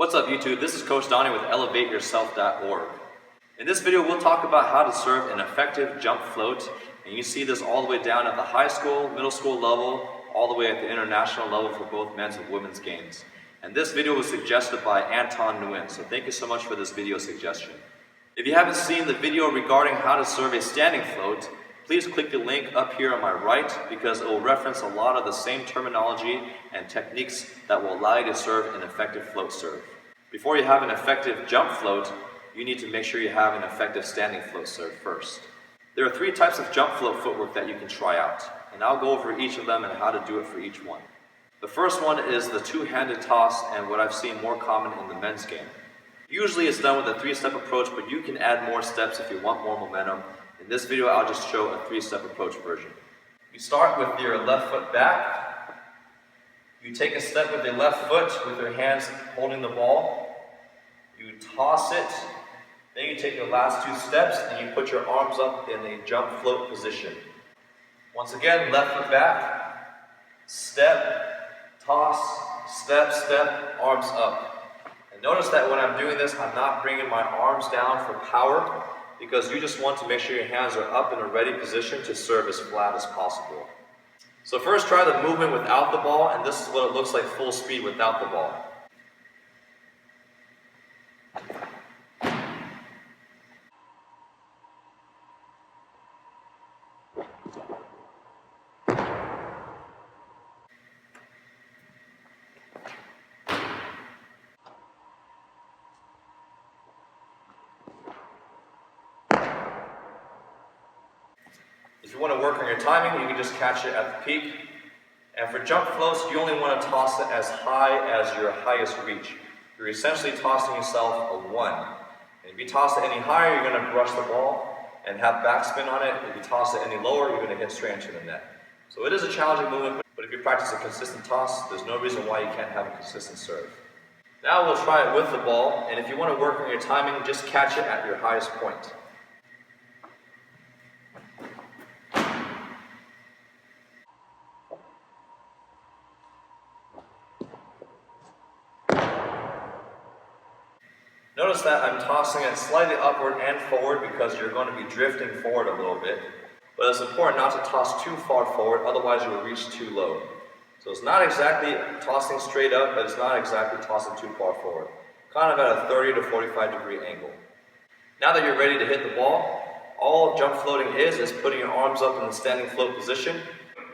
What's up YouTube? This is Coach Donny with ElevateYourself.org. In this video we'll talk about how to serve an effective jump float, and you see this all the way down at the high school, middle school level, all the way at the international level for both men's and women's games. And this video was suggested by Anton Nguyen, so thank you so much for this video suggestion. If you haven't seen the video regarding how to serve a standing float, please click the link up here on my right because it will reference a lot of the same terminology and techniques that will allow you to serve an effective float serve. Before you have an effective jump float, you need to make sure you have an effective standing float serve first. There are 3 types of jump float footwork that you can try out, and I'll go over each of them and how to do it for each one. The first one is the two-handed toss, and what I've seen more common in the men's game. Usually it's done with a 3-step approach, but you can add more steps if you want more momentum. In this video, I'll just show a 3-step approach version. You start with your left foot back. You take a step with your left foot with your hands holding the ball. You toss it. Then you take your last 2 steps and you put your arms up in a jump float position. Once again, left foot back. Step, toss, step, step, arms up. And notice that when I'm doing this, I'm not bringing my arms down for power, because you just want to make sure your hands are up in a ready position to serve as flat as possible. So first try the movement without the ball, and this is what it looks like full speed without the ball. If you want to work on your timing, you can just catch it at the peak. And for jump floats, you only want to toss it as high as your highest reach. You're essentially tossing yourself a 1. And if you toss it any higher, you're going to brush the ball and have backspin on it. If you toss it any lower, you're going to hit straight into the net. So it is a challenging movement, but if you practice a consistent toss, there's no reason why you can't have a consistent serve. Now we'll try it with the ball, and if you want to work on your timing, just catch it at your highest point. Notice that I'm tossing it slightly upward and forward because you're going to be drifting forward a little bit. But it's important not to toss too far forward, otherwise you will reach too low. So it's not exactly tossing straight up, but it's not exactly tossing too far forward. Kind of at a 30 to 45 degree angle. Now that you're ready to hit the ball, all jump floating is putting your arms up in the standing float position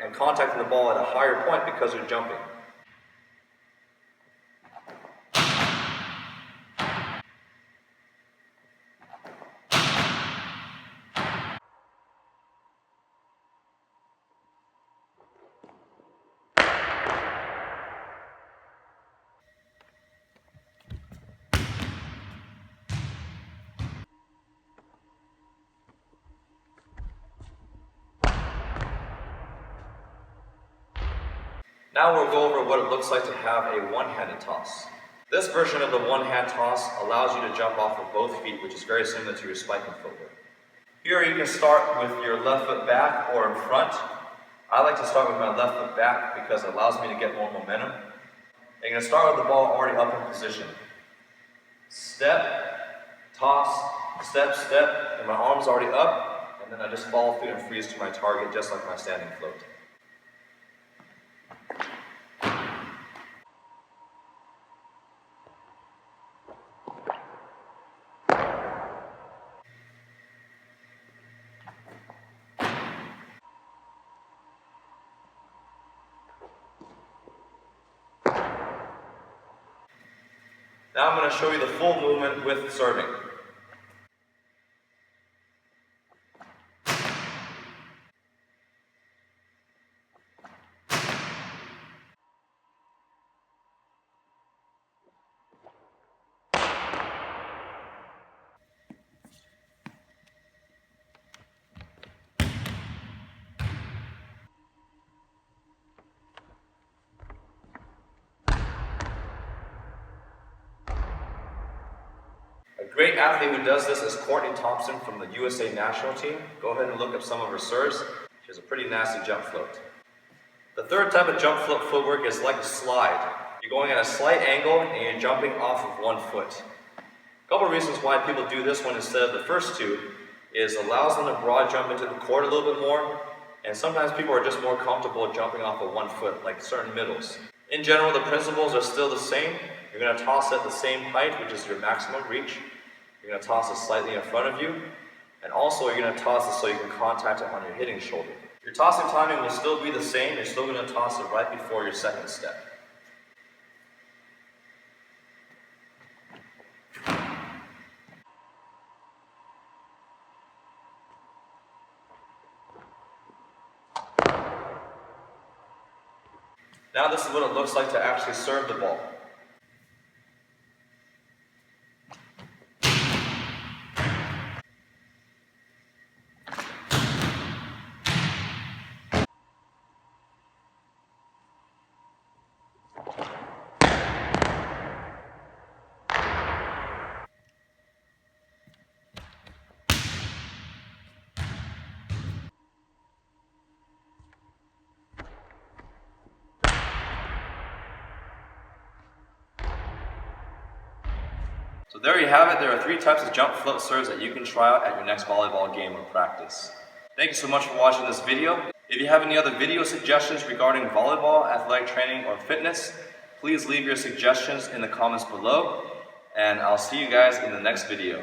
and contacting the ball at a higher point because you're jumping. Now we'll go over what it looks like to have a one-handed toss. This version of the one-hand toss allows you to jump off of both feet, which is very similar to your spiking footwork. Here you can start with your left foot back or in front. I like to start with my left foot back because it allows me to get more momentum. And you're going to start with the ball already up in position. Step, toss, step, step, and my arm's already up, and then I just follow through and freeze to my target just like my standing float. Now I'm going to show you the full movement with serving. A great athlete who does this is Courtney Thompson from the USA national team. Go ahead and look up some of her serves. She has a pretty nasty jump float. The third type of jump float footwork is like a slide. You're going at a slight angle and you're jumping off of one foot. A couple of reasons why people do this one instead of the first two is allows them to broad jump into the court a little bit more, and sometimes people are just more comfortable jumping off of one foot, like certain middles. In general, the principles are still the same. You're going to toss at the same height, which is your maximum reach. You're going to toss it slightly in front of you, and also you're going to toss it so you can contact it on your hitting shoulder. Your tossing timing will still be the same. You're still going to toss it right before your second step. Now this is what it looks like to actually serve the ball. So there you have it. There are 3 types of jump float serves that you can try out at your next volleyball game or practice. Thank you so much for watching this video. If you have any other video suggestions regarding volleyball, athletic training, or fitness, please leave your suggestions in the comments below, and I'll see you guys in the next video.